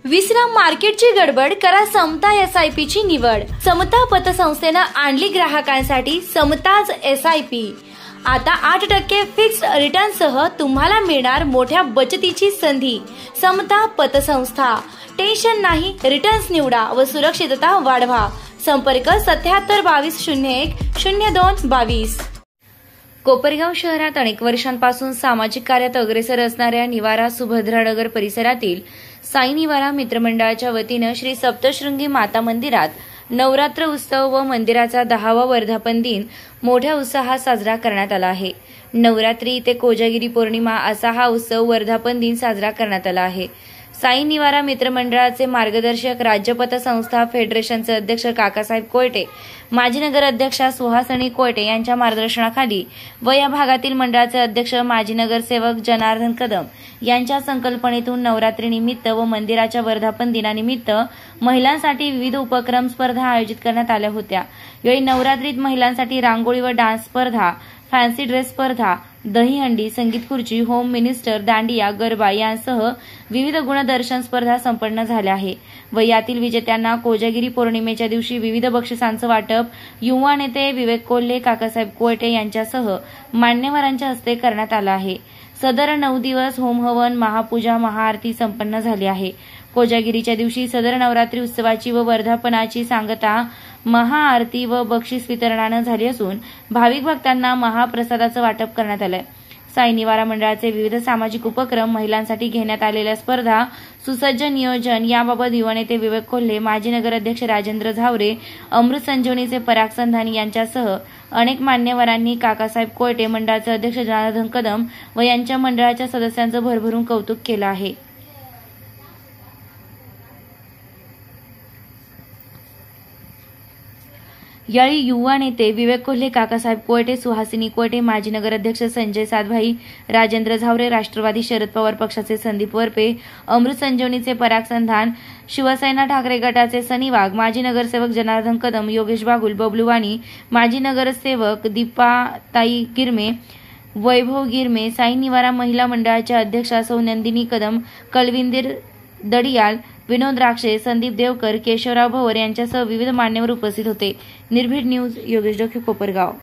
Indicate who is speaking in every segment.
Speaker 1: विसरा मार्केटची गडबड, करा समता SIP ची निवड। समता पतसंस्थेनं आणली ग्राहकांसाठी समताज SIP। आता 8% फिक्स्ड रिटर्न सह तुम्हाला मिळणार मोठ्या बचतीची संधी। समता पतसंस्था, टेन्शन नाही, रिटर्न्स निवडा व सुरक्षितता वाढवा। संपर्क 77 22 01 02 22। कोपरगाव शहरात अनेक वर्षांपासून सामाजिक कार्यात अग्रेसर असणाऱ्या निवारा सुभद्रानगर परिसरातील साई निवारा मित्रमंडळाच्या वतीनं श्री सप्तशृंगी माता मंदिरात नवरात्र उत्सव व मंदिराचा 10वा वर्धापन दिन मोठ्या उत्साहात साजरा करण्यात आला आहे। नवरात्री ते कोजागिरी पौर्णिमा असा हा उत्सव वर्धापन दिन साजरा करण्यात आला आहे। साई निवारा मित्रमंडळाचे मार्गदर्शक, राज्य पतसंस्था फेडरेशनचे अध्यक्ष काकासाहेब कोयटे, माजी नगर अध्यक्षा सुहासिनी कोयटे यांच्या मार्गदर्शनाखाली व या भागातील मंडळाचे अध्यक्ष माजी नगरसेवक जनार्दन कदम यांच्या संकल्पनेतून नवरात्रीनिमित्त व मंदिराच्या वर्धापन दिनानिमित्त महिलांसाठी विविध उपक्रम स्पर्धा आयोजित करण्यात आल्या होत्या। यावेळी नवरात्रीत महिलांसाठी रांगोळी व डान्स स्पर्धा, फॅन्सी ड्रेस स्पर्धा, दहीहंडी, संगीत खुर्ची, होम मिनिस्टर, दांडिया, गरबा यांसह विविध गुणदर्शन स्पर्धा संपन्न झाल्या आहे व यातील विजेत्यांना कोजागिरी पौर्णिमेच्या दिवशी विविध बक्षिसांचं वाटप युवा नेते विवेक कोल्हे, काकासाहेब कोयटे यांच्यासह मान्यवरांच्या हस्ते करण्यात आलं आहे। सदर 9 दिवस होम हवन, महापूजा, महाआरती संपन्न झाली आहे। कोजागिरीच्या दिवशी सदर नवरात्री उत्सवाची व वर्धापनाची सांगता महाआरती व बक्षीस वितरणानं झाली असून भाविक भक्तांना महाप्रसादाचं वाटप करण्यात आलंय। साई निवारा मंडळाचे विविध सामाजिक उपक्रम, महिलांसाठी घेण्यात आलेल्या स्पर्धा, सुसज्ज नियोजन याबाबत युवा नेते विवेक कोल्हे, माजी नगराध्यक्ष राजेंद्र झावरे, अमृत संजीवनीचे पराग संधानी यांच्यासह अनेक मान्यवरांनी काकासाहेब कोयटे, मंडळाचे अध्यक्ष जनार्दन कदम व यांच्या मंडळाच्या सदस्यांचं भरभरून कौतुक केलं आहे। यावेळी युवा नेते विवेक कोल्हे, काकासाहेब कोयटे, सुहासिनी कोयटे, माजी नगराध्यक्ष संजय सातभाई, राजेंद्र झावरे, राष्ट्रवादी शरद पवार पक्षाचे संदीप वरपे, अमृत संजीवनीचे पराग संधान, शिवसेना ठाकरे गटाचे सनी वाघ, माजी नगरसेवक जनार्दन कदम, योगेश बागुल, बबलू वाणी, माजी नगरसेवक दीपाताई गिरमे, वैभव गिरमे, साई निवारा महिला मंडळाच्या अध्यक्षा सौ नंदिनी कदम, कलविंदर दडियाल, विनोद राक्षे, संदीप देवकर, केशवराव भवर यांच्यासह विविध मान्यवर उपस्थित होते। निर्भीड न्यूज, योगेश डोके, कोपरगाव।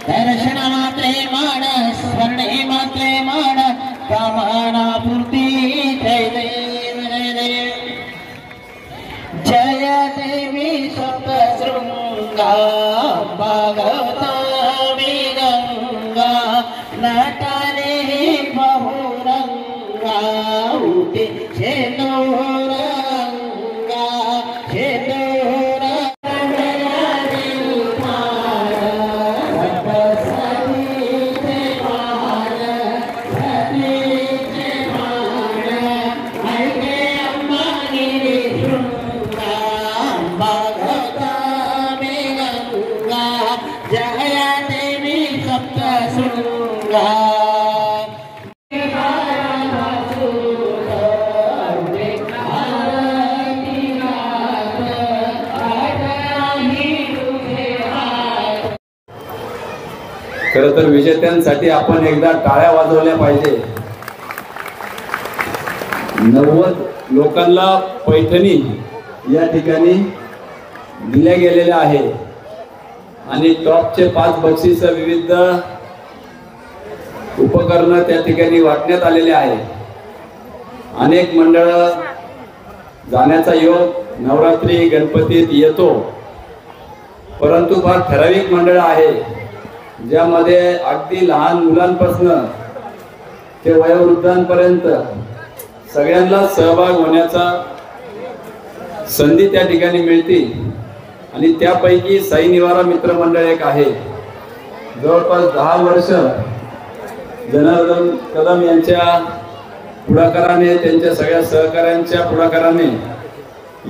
Speaker 2: दर्शन मात्रे मान, स्मरणे मात्रे मान, कामना पूर्ती। जय देव जय देव, जय देवी सप्तशृंगा भागवतामी गंगा, नटने बहुरंगा उठे शेनोरंगा शेनोरंगा।
Speaker 3: खरं तर विजेत्यांसाठी आपण एकदा टाळ्या वाजवल्या पाहिजे। 90 लोकांना पैठणी या ठिकाणी दिल्या गेलेल्या आहे आणि टॉपचे 5 बक्षीस विविध उपकरणं त्या ठिकाणी वाटण्यात आलेले आहे. अनेक मंडळ जाण्याचा योग नवरात्री गणपतीत येतो, परंतु फार ठराविक मंडळ आहे ज्यामध्ये अगदी लहान मुलांपासून ते वयोवृद्धांपर्यंत सगळ्यांना सहभाग होण्याचा संधी त्या ठिकाणी मिळते आणि त्यापैकी साई निवारा मित्र मंडळ एक आहे. जवळपास 10 वर्ष जनार्दन कदम यांच्या पुढाकाराने, त्यांच्या सगळ्या सहकाऱ्यांच्या पुढाकाराने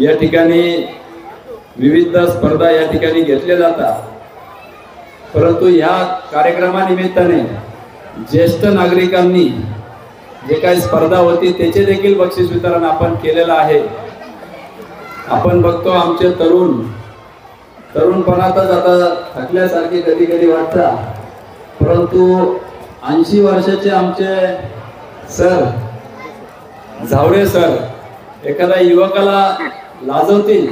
Speaker 3: या ठिकाणी विविध स्पर्धा या ठिकाणी घेतल्या जातात. परंतु या कार्यक्रमानिमित्ताने ज्येष्ठ नागरिकांनी जे काही स्पर्धा होती त्याचे देखील बक्षीस वितरण आपण केलेलं आहे. आपण बघतो आमचे तरुणपणातच आता थकल्यासारखे कधी कधी वाटतं, परंतु 80 वर्षाचे आमचे सर झावडे सर एखाद्या युवकाला लाजवतील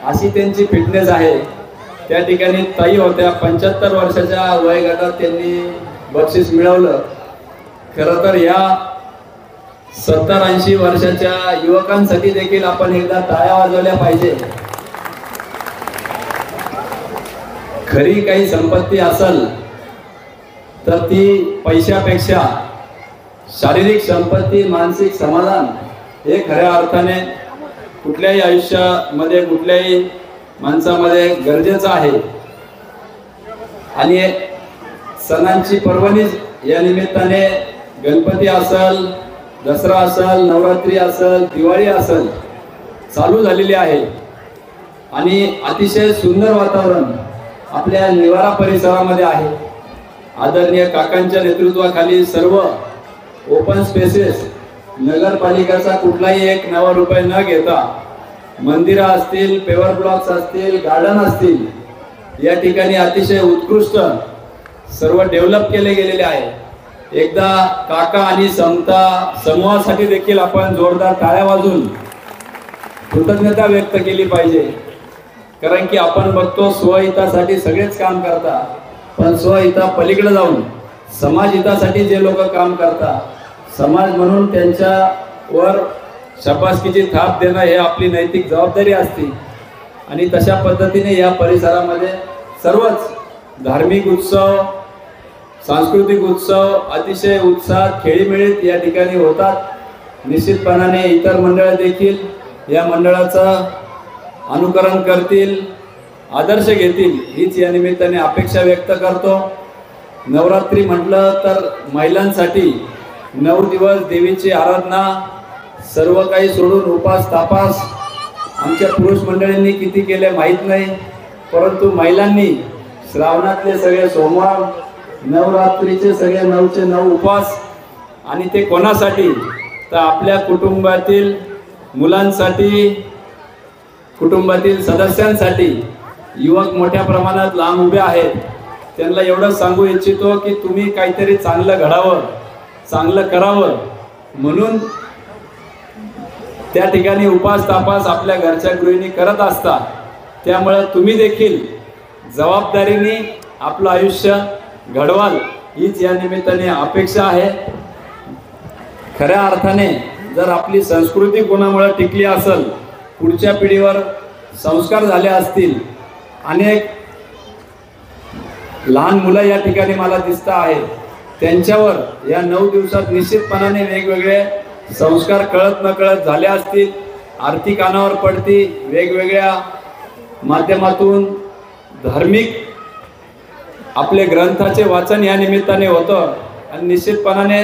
Speaker 3: अशी त्यांची फिटनेस आहे. त्या ठिकाणी ताई होत्या, 75 वर्षाच्या वयोगटात त्यांनी बक्षीस मिळवलं. खरं तर या 70-80 वर्षाच्या युवकांसाठी देखील आपण एकदा टाळ्या वाजवल्या पाहिजे. खरी काही संपत्ती असेल तर ती पैशापेक्षा शारीरिक संपत्ती, मानसिक समाधान हे खऱ्या अर्थाने कुठल्याही आयुष्यामध्ये कुठल्याही माणसामध्ये गरजेचं आहे. आणि सणांची पर्वणी या निमित्ताने गणपती असेल, दसरा असेल, नवरात्री असेल, दिवाळी असेल चालू झालेली आहे आणि अतिशय सुंदर वातावरण आपल्या निवारा परिसरामध्ये आहे. आदरणीय काकांच्या नेतृत्वाखाली सर्व ओपन स्पेसेस नगरपालिकेचा कुठलाही एक नवा रुपये न घेता मंदिरं असतील, पेवर ब्लॉक्स असतील, गार्डन असतील, या ठिकाणी अतिशय उत्कृष्ट सर्व डेव्हलप केले गेलेले आहे. एकदा काका आणि समता समूहासाठी देखील आपण जोरदार टाळ्या वाजून कृतज्ञता व्यक्त केली पाहिजे. कारण की आपण बघतो स्वहितासाठी सगळेच काम करतात, पण स्वहिता पलीकडे जाऊन समाज हितासाठी जे लोक काम करतात, समाज म्हणून त्यांच्यावर शाबासकीची थाप देणं हे आपली नैतिक जबाबदारी असते. आणि तशा पद्धतीने या परिसरामध्ये सर्वच धार्मिक उत्सव, सांस्कृतिक उत्सव अतिशय उत्साहात खेळीमेळीत या ठिकाणी होतात. निश्चितपणाने इतर मंडळ देखील या मंडळाचं अनुकरण करतील, आदर्श घेतील हीच या निमित्ताने अपेक्षा व्यक्त करतो. नवरात्री म्हटलं तर महिलांसाठी 9 दिवस देवीची आराधना, सर्व काही सोडून उपास तापास आमच्या पुरुष मंडळींनी किती केले माहीत नाही, परंतु महिलांनी श्रावणातले सगळे सोमवार, नवरात्रीचे सगळे 9चे 9 उपवास, आणि ते कोणासाठी तर आपल्या कुटुंबातील मुलांसाठी, कुटुंबातील सदस्यांसाठी. युवक मोठ्या प्रमाणात लांब उभे आहेत, त्यांना एवढंच सांगू इच्छितो की तुम्ही काहीतरी चांगलं घडावं, चांगलं करावं म्हणून त्या ठिकाणी उपास तापास आपल्या घरच्या गृहिणी करत असतात. त्यामुळे तुम्ही देखील जबाबदारीने आपलं आयुष्य घडवाल हीच या निमित्ताने अपेक्षा आहे. खऱ्या अर्थाने जर आपली संस्कृती कोणामुळे टिकली असेल, पुढच्या पिढीवर संस्कार झाले असतील, अनेक लहान मुलं या ठिकाणी मला दिसत आहेत, त्यांच्यावर या 9 दिवसात निश्चितपणाने वेगवेगळे संस्कार कळत नकळत झाले असतील. आरती कानावर पडती, वेगवेगळ्या माध्यमातून धार्मिक आपले ग्रंथाचे वाचन या निमित्ताने होतं आणि निश्चितपणाने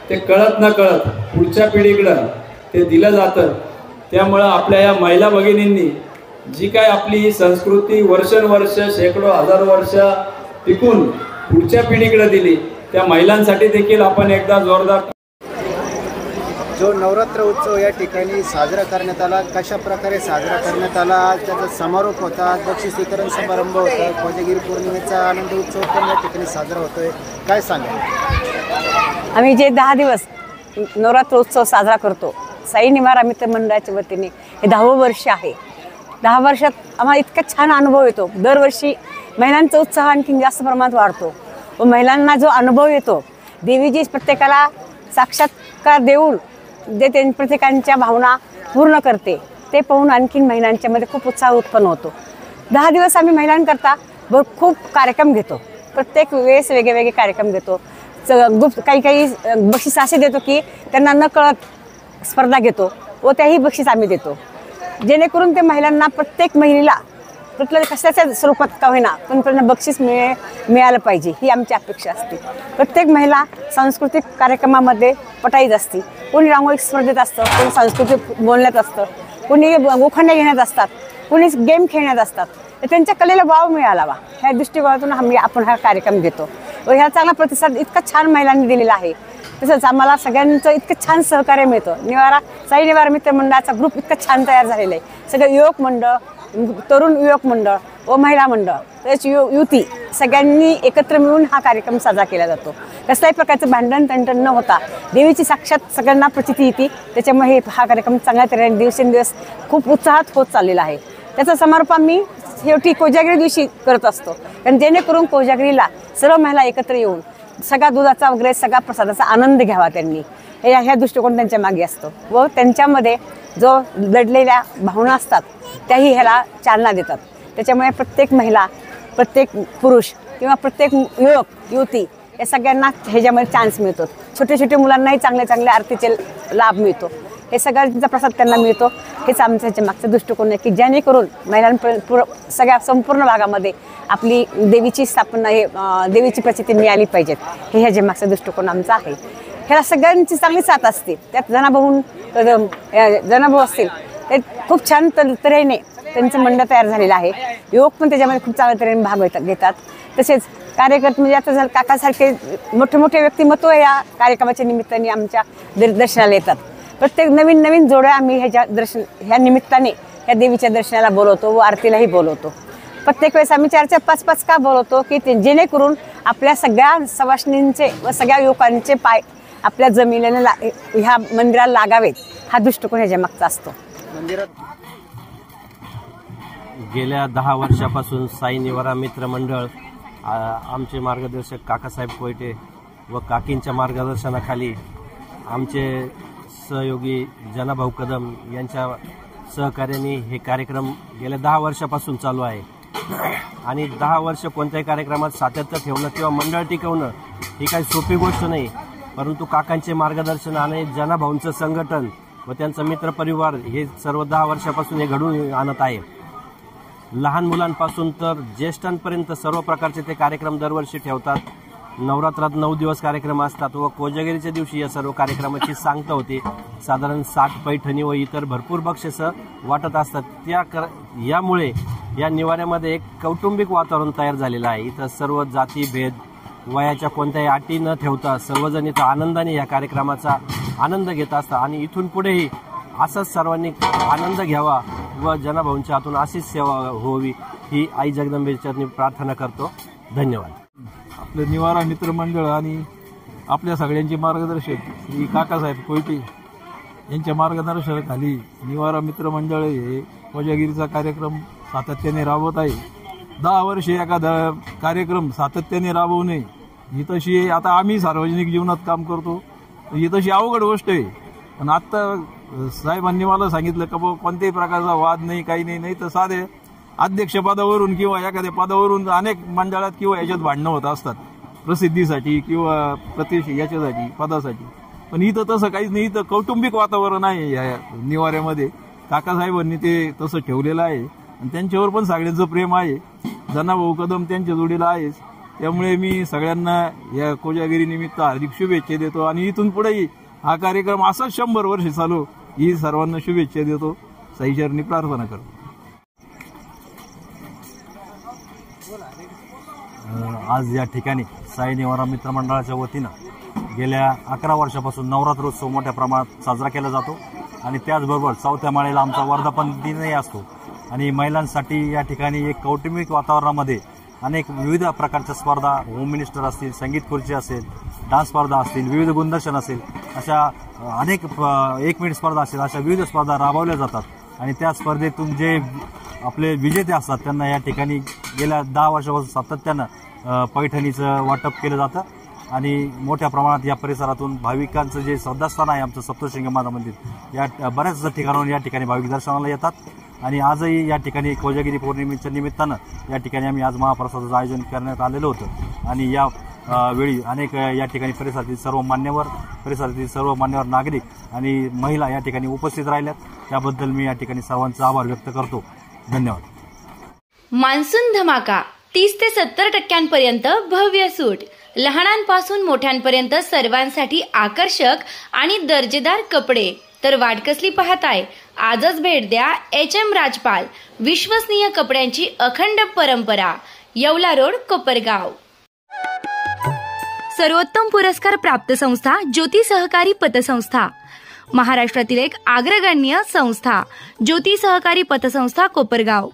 Speaker 3: ते कळत न कळत पुढच्या पिढीकडं ते दिलं जातं. त्यामुळं आपल्या या महिला भगिनींनी जी काय आपली ही संस्कृती वर्षानुवर्ष, शेकडो हजारो वर्ष टिकून पुढच्या पिढीकडे दिली, त्या महिलांसाठी देखील आपण एकदा जोरदार.
Speaker 4: जो नवरात्र उत्सव या ठिकाणी साजरा करण्यात आला, कशा प्रकारे साजरा करण्यात आला, त्याचा समारोप होता, बक्षीस वितरण समारंभ होता, कोजागिरी पौर्णिमेचा आनंद उत्सव पण या ठिकाणी साजरा होतोय, काय सांगा?
Speaker 5: आम्ही जे 10 दिवस नवरात्र उत्सव साजरा करतो साई निवारा मित्र मंडळाच्या वतीने हे 10वं वर्ष आहे. 10 वर्षात आम्हाला इतका छान अनुभव येतो. दरवर्षी महिलांचा उत्साह आणखी जास्त प्रमाणात वाढतो व महिलांना जो अनुभव येतो, देवीजी प्रत्येकाला साक्षात्कार देऊन जे त्यांनी प्रत्येकांच्या भावना पूर्ण करते, ते पाहून आणखीन महिलांच्यामध्ये खूप उत्साह उत्पन्न होतो. 10 दिवस आम्ही महिलांकरता खूप कार्यक्रम घेतो. प्रत्येक वेळेस वेगळे कार्यक्रम घेतो. काही बक्षीस असे देतो की त्यांना नकळत स्पर्धा घेतो व त्याही बक्षीस आम्ही देतो, जेणेकरून ते महिलांना प्रत्येक महिलेला कुठल्या कशाच्या स्वरूपात का होईना पण त्यांना बक्षीस मिळालं पाहिजे ही आमची अपेक्षा असते. प्रत्येक महिला सांस्कृतिक कार्यक्रमामध्ये पटाईत असते. कोणी रांगोळी स्पर्धेत असतं, कोणी सांस्कृतिक बोलण्यात असतं, कोणी उखाणे घेण्यात असतात, कोणी गेम खेळण्यात असतात. तर त्यांच्या कलेला वाव मिळावा ह्या दृष्टिकोनातून आपण हा कार्यक्रम घेतो व ह्या चांगला प्रतिसाद इतका छान महिलांनी दिलेला आहे. तसंच आम्हाला सगळ्यांचं इतकं छान सहकार्य मिळतं. साई निवारा मित्र मंडळाचा ग्रुप इतका छान तयार झालेला आहे. सगळं युवक मंडळ, तरुण युवक मंडळ व महिला मंडळ तसेच युवती सगळ्यांनी एकत्र मिळून हा कार्यक्रम साजरा केला जातो. कसल्याही प्रकारचं भांडण तंटण न होता देवीची साक्षात सगळ्यांना प्रचिती येते. त्याच्यामुळे हा कार्यक्रम चांगल्या तऱ्हेने दिवसेंदिवस खूप उत्साहात होत चाललेला आहे. त्याचा समारोप आम्ही शेवटी कोजागिरी दिवशी करत असतो, कारण जेणेकरून कोजागिरीला सर्व महिला एकत्र येऊन सगळा दुधाचा वगैरे सगळा प्रसादाचा आनंद घ्यावा त्यांनी, ह्या दृष्टिकोन त्यांच्या मागे असतो व त्यांच्यामध्ये जो दडलेल्या भावना असतात त्याही ह्याला चालना देतात. त्याच्यामुळे प्रत्येक महिला, प्रत्येक पुरुष किंवा प्रत्येक युवक युवती या सगळ्यांना ह्याच्यामध्ये चान्स मिळतो. छोटे मुलांनाही चांगले आरतीचे लाभ मिळतो. हे सगळ्यांचा प्रसाद त्यांना मिळतो. हेच आमच्या मागचा दृष्टिकोन आहे की जेणेकरून महिलांपर्यंत सगळ्या संपूर्ण भागामध्ये आपली देवीची स्थापना देवीची प्रचिती मिळाली पाहिजेत. हे ह्याच्या मागचा दृष्टिकोन आमचा आहे. ह्याला सगळ्यांची चांगली साथ असते. त्यात जनाभाऊ असतील ते खूप छान तऱ्हेने त्यांचं मंडळ तयार झालेलं आहे. युवक पण त्याच्यामध्ये खूप चांगल्या तऱ्हेने भाग घेतात. तसेच कार्यकर्ते म्हणजे आता काकासारखे मोठे व्यक्तिमत्व या कार्यक्रमाच्या निमित्ताने आमच्या दर्शनाला येतात. प्रत्येक नवीन जोड्या आम्ही ह्या निमित्ताने ह्या देवीच्या दर्शनाला बोलवतो व आरतीलाही बोलवतो. प्रत्येक वेळेस आम्ही 4-4, 5-5 का बोलवतो की जेणेकरून आपल्या सगळ्या सवाष्णींचे व सगळ्या युवकांचे पाय आपल्या जमिनीला ह्या मंदिराला लागावेत हा दृष्टिकोन ह्याच्या मागचा असतो.
Speaker 4: मंदिरात
Speaker 6: गेल्या 10 वर्षापासून साई निवारा मित्र मंडळ आमचे मार्गदर्शक काकासाहेब कोयटे व काकींच्या मार्गदर्शनाखाली आमचे सहयोगी जनाभाऊ कदम यांच्या सहकार्याने हे कार्यक्रम गेल्या 10 वर्षापासून चालू आहे. आणि 10 वर्ष कोणत्याही कार्यक्रमात सातत्य ठेवणं किंवा मंडळ टिकवणं ही काही सोपी गोष्ट नाही, परंतु काकांचे मार्गदर्शन आणि जनाभाऊंचं संघटन व त्यांचा मित्रपरिवार हे सर्व 10 वर्षापासून हे घडून आणत आहे. लहान मुलांपासून तर ज्येष्ठांपर्यंत सर्व प्रकारचे ते कार्यक्रम दरवर्षी ठेवतात. नवरात्रात 9 दिवस कार्यक्रम असतात व कोजागिरीच्या दिवशी या सर्व कार्यक्रमाची सांगता होते. साधारण 60 पैठणी व इतर भरपूर बक्षिसं वाटत असतात. यामुळे या निवाऱ्यामध्ये एक कौटुंबिक वातावरण तयार झालेलं आहे. इथं सर्व जाती भेद वयाच्या कोणत्याही अटी न ठेवता सर्वजण इथं आनंदाने या कार्यक्रमाचा आनंद घेत असतात आणि इथून पुढेही असाच सर्वांनी आनंद घ्यावा व जनाभाऊंच्या हातून अशीच सेवा होवी ही आई जगदंबेच्या प्रार्थना करतो. धन्यवाद.
Speaker 7: आपले निवारा मित्र मंडळ आणि आपल्या सगळ्यांचे मार्गदर्शक श्री काकासाहेब कोयटे यांच्या मार्गदर्शनाखाली निवारा मित्र मंडळ हे कोजागिरीचा कार्यक्रम सातत्याने राबवत आहे. 10 वर्षे एखादा कार्यक्रम सातत्याने राबवणे ही तशी आता आम्ही सार्वजनिक जीवनात काम करतो ही तशी अवघड गोष्ट आहे. पण आत्ता साहेबांनी मला सांगितलं का कोणत्याही प्रकारचा वाद नाही, काही नाही तर साधे अध्यक्षपदावरून किंवा एखाद्या पदावरून अनेक मंडळात किंवा याच्यात भांडणं होत असतात प्रसिद्धीसाठी किंवा याच्यासाठी पदासाठी. पण इथं तसं काहीच नाही. इथं कौटुंबिक वातावरण आहे या निवाऱ्यामध्ये. काकासाहेबांनी ते तसं ठेवलेलं आहे आणि त्यांच्यावर पण सगळ्यांचं प्रेम आहे. जनाभाऊ कदम त्यांच्या जोडीला आहेच. त्यामुळे मी सगळ्यांना या कोजागिरी निमित्त हार्दिक शुभेच्छा देतो आणि इथून पुढेही हा कार्यक्रम असाच 100 वर्ष चालू ही सर्वांना शुभेच्छा देतो. साईचरणी प्रार्थना करतो.
Speaker 8: आज या ठिकाणी साई निवारा मित्र मंडळाच्या वतीनं गेल्या 11 वर्षापासून नवरात्रोत्सव मोठ्या प्रमाणात साजरा केला जातो आणि त्याचबरोबर 4थ्या माळेला आमचा वर्धापन दिनही असतो. आणि महिलांसाठी या ठिकाणी एक कौटुंबिक वातावरणामध्ये अनेक विविध प्रकारच्या स्पर्धा, होम मिनिस्टर असतील, संगीत खुर्ची असेल, डान्स स्पर्धा असतील, विविध गुणदर्शन असेल, अशा अनेक 1 मिनिट स्पर्धा असेल, अशा विविध स्पर्धा राबवल्या जातात. आणि त्या स्पर्धेतून जे आपले विजेते असतात त्यांना या ठिकाणी गेल्या 10 वर्षापासून सातत्यानं पैठणीचं वाटप केलं जातं. आणि मोठ्या प्रमाणात या परिसरातून भाविकांचं जे श्रद्धास्थान आहे आमचं सप्तशृंगी माता मंदिर, या बऱ्याच ठिकाणाहून या ठिकाणी भाविक दर्शनाला येतात. आणि आजही या ठिकाणी कोजागिरी पौर्णिमेच्या निमित्तानं या ठिकाणी आम्ही आज महाप्रसादाचं आयोजन करण्यात आलेलं होतं. आणि या वेळी अनेक या ठिकाणी परिसरातील सर्व मान्यवर नागरिक आणि महिला या ठिकाणी उपस्थित राहिल्यात. त्याबद्दल मी या ठिकाणी सर्वांचा आभार व्यक्त करतो. धन्यवाद.
Speaker 1: मान्सून धमाका 30 ते 70% भव्य सूट, लहानांपासून मोठ्यांपर्यंत सर्वांसाठी आकर्षक आणि दर्जेदार कपडे. तर वाट कसली पाहताय? आजच भेट द्या HM राजपाल, विश्वसनीय कपड्यांची अखंड परंपरा, येवला रोड, कोपरगाव. सर्वोत्तम पुरस्कार प्राप्त संस्था ज्योती सहकारी पतसंस्था, महाराष्ट्रातील एक अग्रगण्य संस्था ज्योती सहकारी पतसंस्था, कोपरगाव.